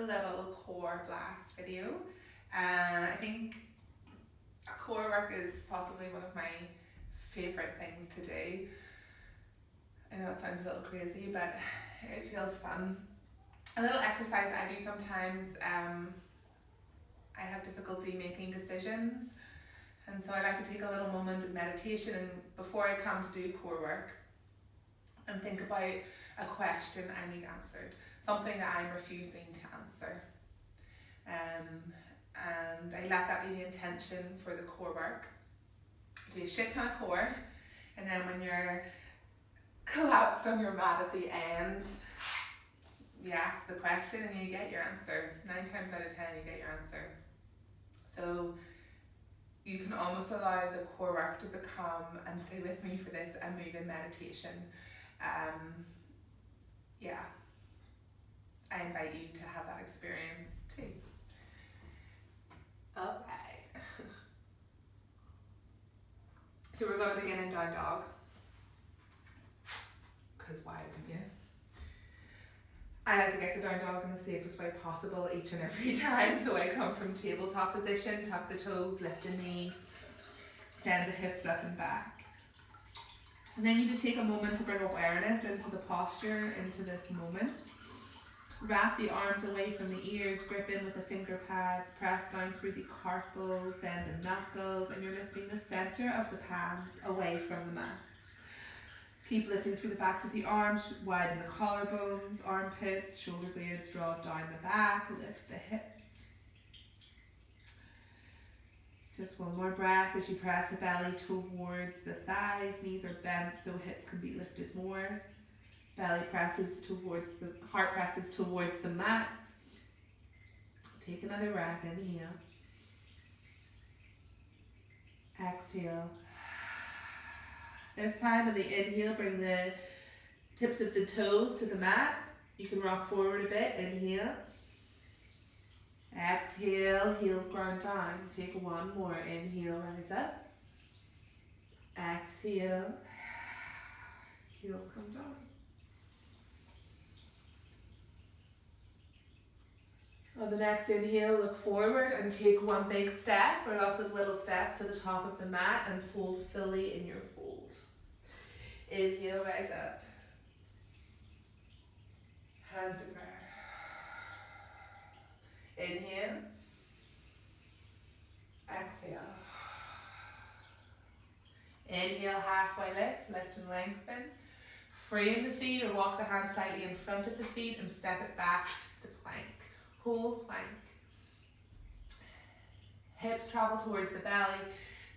a little core blast video. I think core work is possibly one of my favourite things to do. I know it sounds a little crazy, but it feels fun. A little exercise I do sometimes, I have difficulty making decisions, and so I like to take a little moment of meditation and before I come to do core work and think about a question I need answered, something that I'm refusing to answer. And I let that be the intention for the core work. Do a shit ton of core, and then when you're collapsed on your mat at the end, you ask the question and you get your answer. 9 times out of 10 you get your answer. So you can almost allow the core work to become, and stay with me for this, a moving meditation. Yeah, I invite you to have that experience too. Alright. So we're going to begin in down dog. Because why wouldn't you? I like to get to down dog in the safest way possible each and every time. So I come from tabletop position, tuck the toes, lift the knees, send the hips up and back. And then you just take a moment to bring awareness into the posture, into this moment. Wrap the arms away from the ears, grip in with the finger pads, press down through the carpals, bend the knuckles, and you're lifting the center of the palms away from the mat. Keep lifting through the backs of the arms, widen the collarbones, armpits, shoulder blades, draw down the back, lift the hips. Just one more breath as you press the belly towards the thighs, knees are bent so hips can be lifted more. Belly presses towards the, heart presses towards the mat. Take another breath, inhale. Exhale. This time on the inhale, bring the tips of the toes to the mat. You can rock forward a bit, inhale. Exhale, heels ground down. Take one more, inhale, rise up. Exhale, heels come down. On the next inhale, look forward and take one big step or lots of little steps to the top of the mat and fold fully in your fold. Inhale, rise up. Hands to prayer. Inhale. Exhale. Inhale, halfway lift and lengthen. Frame the feet or walk the hands slightly in front of the feet and step it back to plank. Hold plank. Hips travel towards the belly.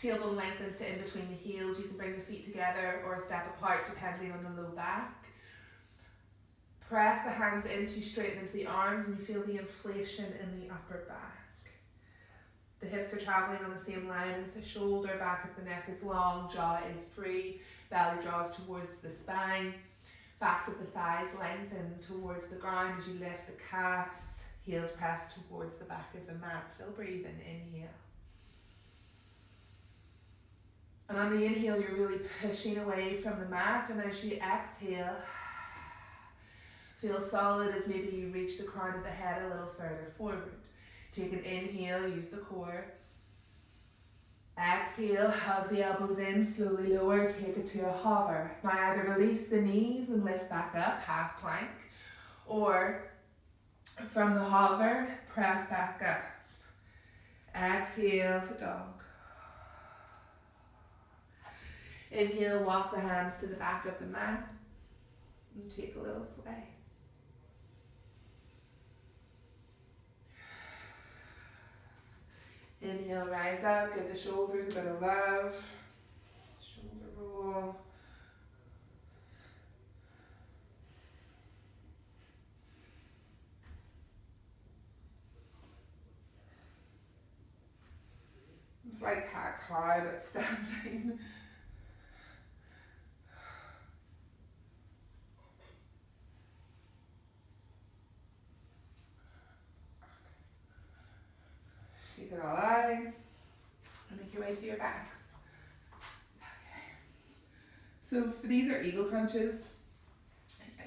Tailbone lengthens to in between the heels. You can bring the feet together or a step apart depending on the low back. Press the hands in to straighten into the arms and you feel the inflation in the upper back. The hips are traveling on the same line as the shoulder, back of the neck is long, jaw is free, belly draws towards the spine, backs of the thighs lengthen towards the ground as you lift the calves, heels press towards the back of the mat. Still breathing, inhale. And on the inhale, you're really pushing away from the mat, and as you exhale, feel solid as maybe you reach the crown of the head a little further forward. Take an inhale, use the core. Exhale, hug the elbows in, slowly lower, take it to a hover. Now either release the knees and lift back up, half plank, or from the hover, press back up. Exhale to dog. Inhale, walk the hands to the back of the mat and take a little sway. Inhale, rise up, give the shoulders a bit of love. Shoulder roll. It's like cat-cow but standing. Shake it all out and make your way to your backs. Okay. So these are eagle crunches.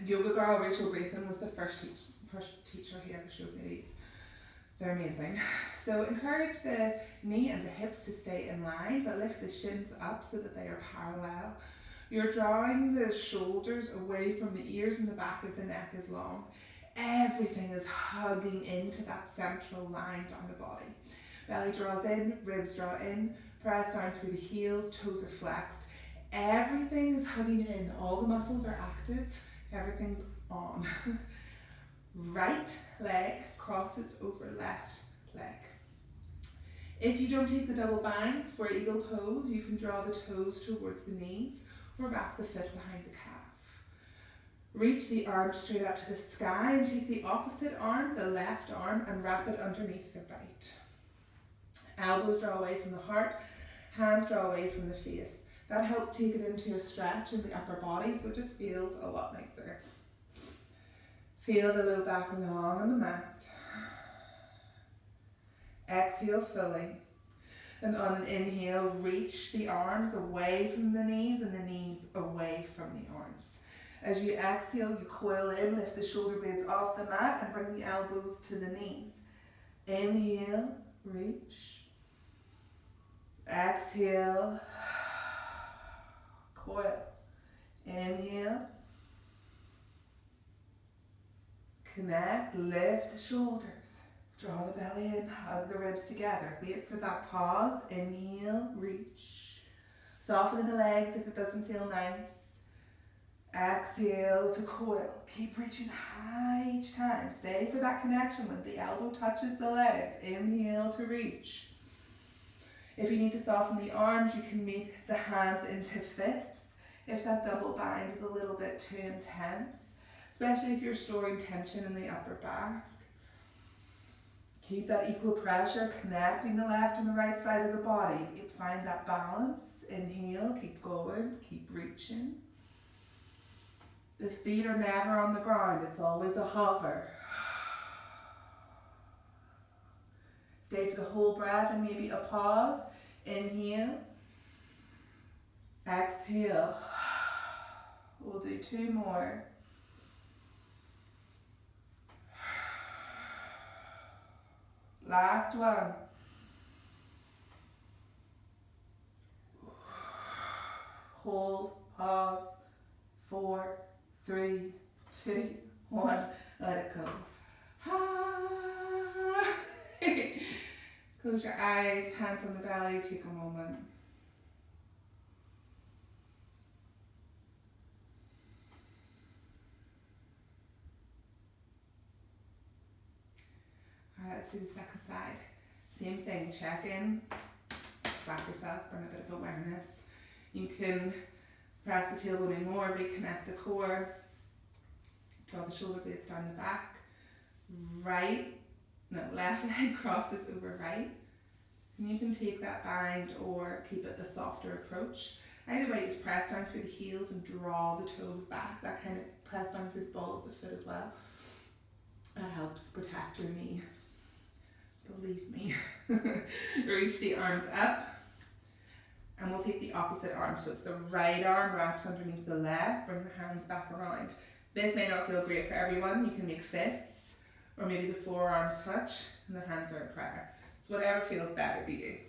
Yoga Girl Rachel Grayson was the first first teacher who ever showed me these. They're amazing. So encourage the knee and the hips to stay in line, but lift the shins up so that they are parallel. You're drawing the shoulders away from the ears, and the back of the neck is long. Everything is hugging into that central line down the body. Belly draws in, ribs draw in, press down through the heels, toes are flexed. Everything is hugging in, all the muscles are active, everything's on. Right leg crosses over left leg. If you don't take the double bind for eagle pose, you can draw the toes towards the knees or wrap the foot behind the calf. Reach the arm straight up to the sky and take the opposite arm, the left arm, and wrap it underneath the right. Elbows draw away from the heart, hands draw away from the face. That helps take it into a stretch in the upper body, so it just feels a lot nicer. Feel the low back long on the mat. Exhale fully. And on an inhale, reach the arms away from the knees and the knees away from the arms. As you exhale, you coil in, lift the shoulder blades off the mat and bring the elbows to the knees. Inhale, reach. Exhale, coil. Inhale. Connect, lift the shoulders. Draw the belly in, hug the ribs together. Wait for that pause. Inhale, reach. Soften the legs if it doesn't feel nice. Exhale to coil. Keep reaching high each time. Stay for that connection when the elbow touches the legs. Inhale to reach. If you need to soften the arms, you can make the hands into fists if that double bind is a little bit too intense, especially if you're storing tension in the upper back. Keep that equal pressure, connecting the left and the right side of the body. Find that balance. Inhale, keep going, keep reaching. The feet are never on the ground, it's always a hover. Stay for the whole breath and maybe a pause. Inhale. Exhale. We'll do 2 more. Last one. Hold, pause. 4, 3, 2, 1. Let it go. Close your eyes, hands on the belly, take a moment. Alright, let's do the second side. Same thing, check in, slap yourself, bring a bit of awareness. You can press the tailbone in more, reconnect the core, draw the shoulder blades down the back. Left leg crosses over right. And you can take that bind or keep it the softer approach. Either way, just press down through the heels and draw the toes back. That kind of press down through the ball of the foot as well. That helps protect your knee. Believe me. Reach the arms up. And we'll take the opposite arm. So it's the right arm wraps underneath the left. Bring the hands back around. This may not feel great for everyone. You can make fists. Or maybe the forearms touch and the hands are in prayer. It's whatever feels better to you.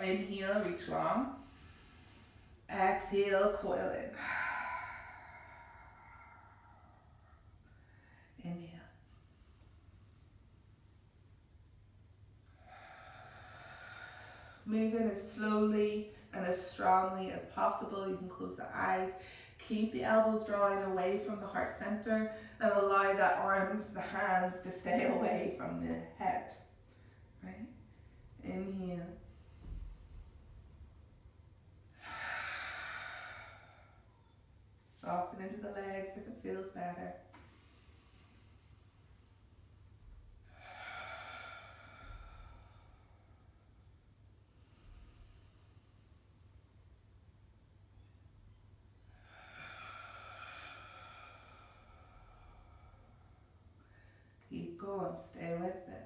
Inhale, reach long. Exhale, coil in. Inhale. Move in as slowly and as strongly as possible. You can close the eyes. Keep the elbows drawing away from the heart center and allow the arms, the hands to stay away from the head. Right? Inhale. Soften into the legs if it feels better. Keep going, stay with it.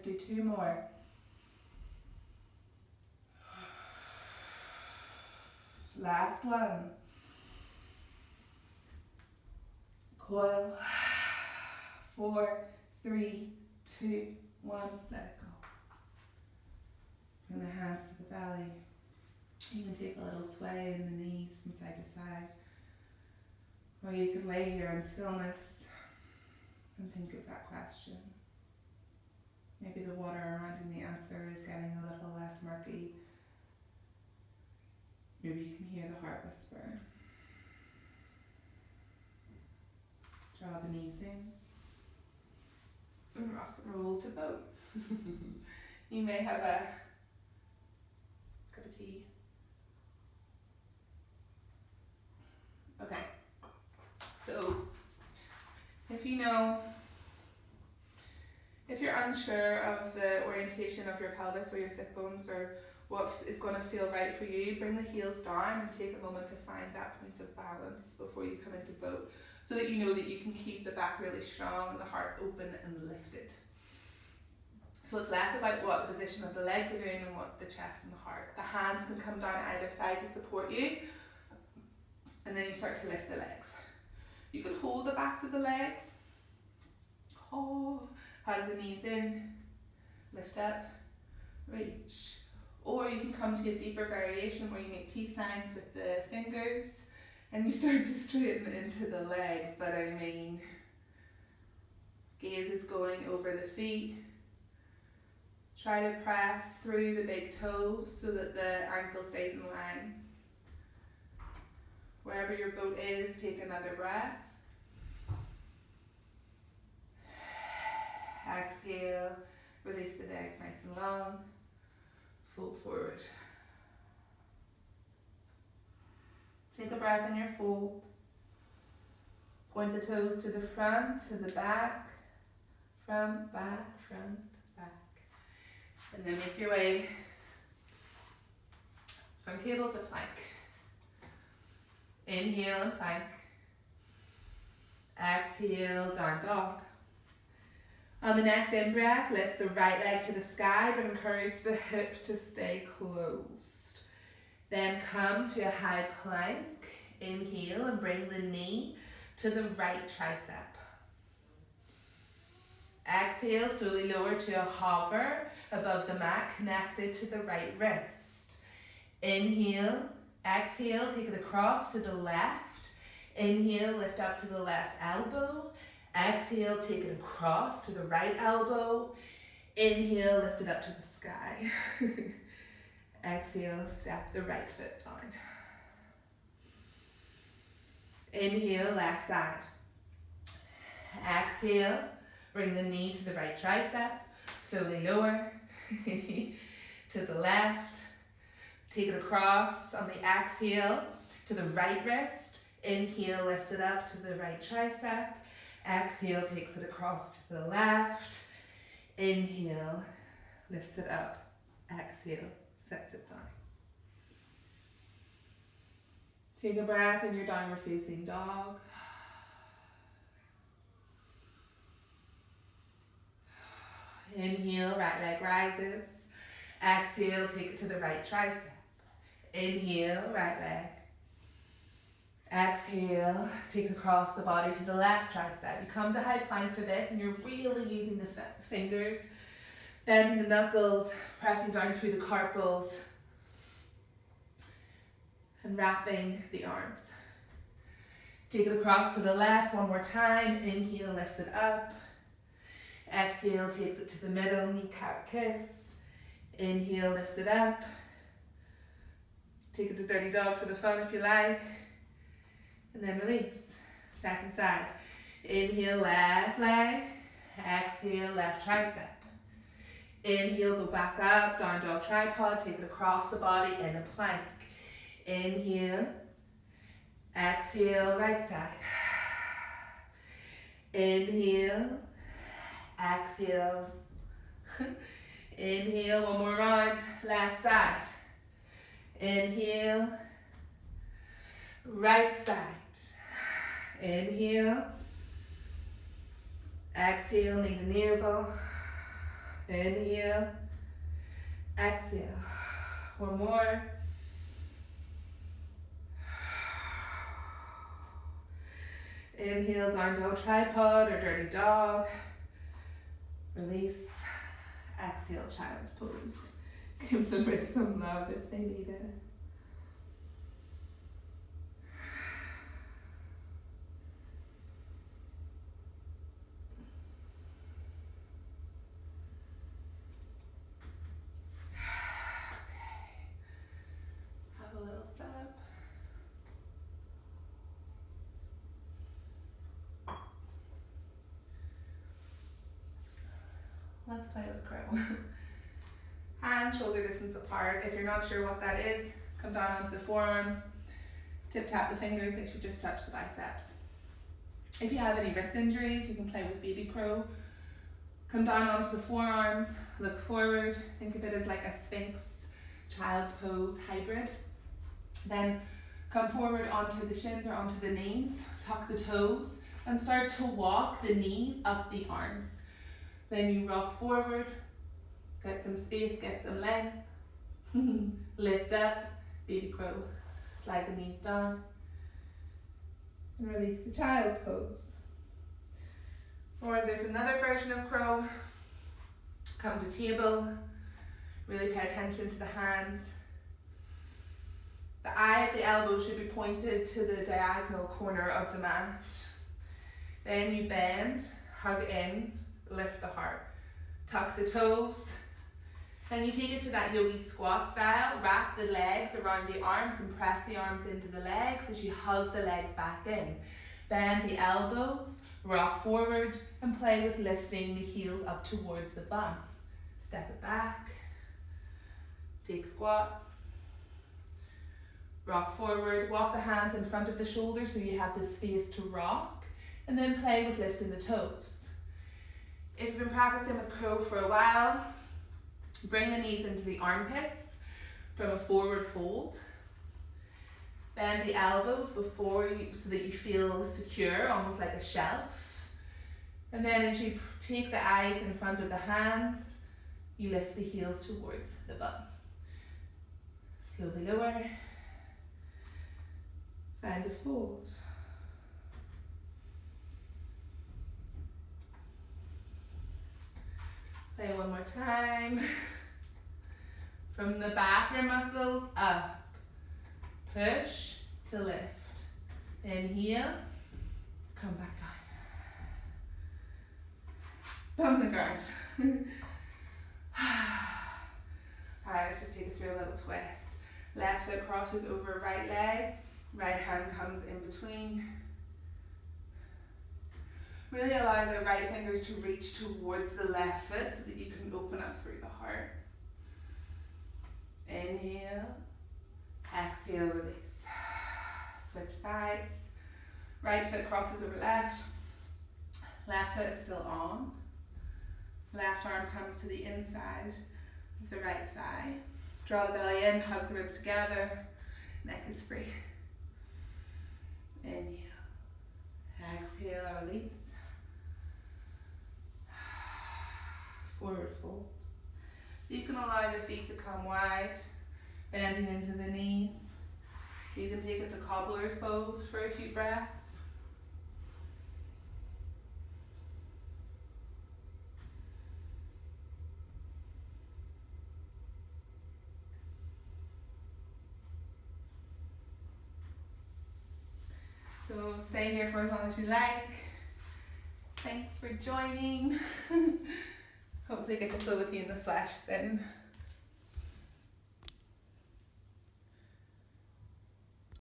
Let's do 2 more. Last one. Coil. 4, 3, 2, 1. Let it go. Bring the hands to the belly. You can take a little sway in the knees from side to side. Or you could lay here in stillness and think of that question. Maybe the water around in the answer is getting a little less murky. Maybe you can hear the heart whisper. Draw the knees in. And rock and roll to boat. You may have a cup of tea. Okay. So, if you're unsure of the orientation of your pelvis or your sit bones or what is going to feel right for you, bring the heels down and take a moment to find that point of balance before you come into boat, so that you know that you can keep the back really strong and the heart open and lifted. So it's less about what the position of the legs are doing and what the chest and the heart. The hands can come down either side to support you, and then you start to lift the legs. You can hold the backs of the legs, hug the knees in, lift up, reach. Or you can come to a deeper variation where you make peace signs with the fingers and you start to straighten into the legs, but I mean, gaze is going over the feet. Try to press through the big toes so that the ankle stays in line. Wherever your boat is, take another breath. Exhale, release the legs nice and long. Fold forward. Take a breath in your fold. Point the toes to the front, to the back. Front, back, front, back. And then make your way from table to plank. Inhale and plank. Exhale, down dog. On the next in-breath, lift the right leg to the sky, but encourage the hip to stay closed. Then come to a high plank. Inhale and bring the knee to the right tricep. Exhale, slowly lower to a hover above the mat, connected to the right wrist. Inhale, exhale, take it across to the left. Inhale, lift up to the left elbow. Exhale, take it across to the right elbow. Inhale, lift it up to the sky. Exhale, step the right foot down. Inhale, left side. Exhale, bring the knee to the right tricep. Slowly lower to the left. Take it across on the exhale to the right wrist. Inhale, lifts it up to the right tricep. Exhale, takes it across to the left. Inhale, lifts it up. Exhale, sets it down. Take a breath in your downward facing dog. Inhale, right leg rises. Exhale, take it to the right tricep. Inhale, right leg. Exhale, take across the body to the left tricep. You come to high plank for this and you're really using the fingers, bending the knuckles, pressing down through the carpals, and wrapping the arms. Take it across to the left one more time. Inhale, lifts it up. Exhale, takes it to the middle, kneecap kiss. Inhale, lifts it up. Take it to dirty dog for the fun if you like. And then release. Second side. Inhale, left leg. Exhale, left tricep. Inhale, go back up, down dog tripod. Take it across the body in a plank. Inhale. Exhale, right side. Inhale. Exhale. Inhale, one more round. Left side. Inhale. Right side. Inhale. Exhale, knee to navel. Inhale, exhale. One more. Inhale, down dog tripod or dirty dog. Release. Exhale, child's pose. Give the wrist some love if they need it. Have a little sip. Let's play with crow. Hands shoulder distance apart. If you're not sure what that is, come down onto the forearms. Tip tap the fingers, they should just touch the biceps. If you have any wrist injuries, you can play with baby crow. Come down onto the forearms, look forward. Think of it as like a sphinx, child's pose hybrid. Then come forward onto the shins or onto the knees, tuck the toes, and start to walk the knees up the arms. Then you rock forward, get some space, get some length. Lift up, baby crow. Slide the knees down. And release the child's pose. Or there's another version of crow. Come to table. Really pay attention to the hands. The eye of the elbow should be pointed to the diagonal corner of the mat. Then you bend, hug in, lift the heart. Tuck the toes. Then you take it to that yogi squat style. Wrap the legs around the arms and press the arms into the legs as you hug the legs back in. Bend the elbows, rock forward, and play with lifting the heels up towards the bum. Step it back. Take squat. Rock forward, walk the hands in front of the shoulders so you have the space to rock, and then play with lifting the toes. If you've been practicing with crow for a while, bring the knees into the armpits from a forward fold. Bend the elbows before you so that you feel secure, almost like a shelf. And then as you take the eyes in front of the hands, you lift the heels towards the bum. Slowly lower. Find a fold. Play one more time. From the bathroom muscles up. Push to lift. Inhale. Come back down. Bum the ground. Alright, let's just take it through a little twist. Left foot crosses over right leg. Right hand comes in between. Really allow the right fingers to reach towards the left foot so that you can open up through the heart. Inhale. Exhale, release. Switch sides. Right foot crosses over left. Left foot is still on. Left arm comes to the inside of the right thigh. Draw the belly in, hug the ribs together. Neck is free. Inhale. Exhale, release. Forward fold. You can allow the feet to come wide, bending into the knees. You can take it to cobbler's pose for a few breaths. So stay here for as long as you like. Thanks for joining. Hopefully get to flow with you in the flesh then.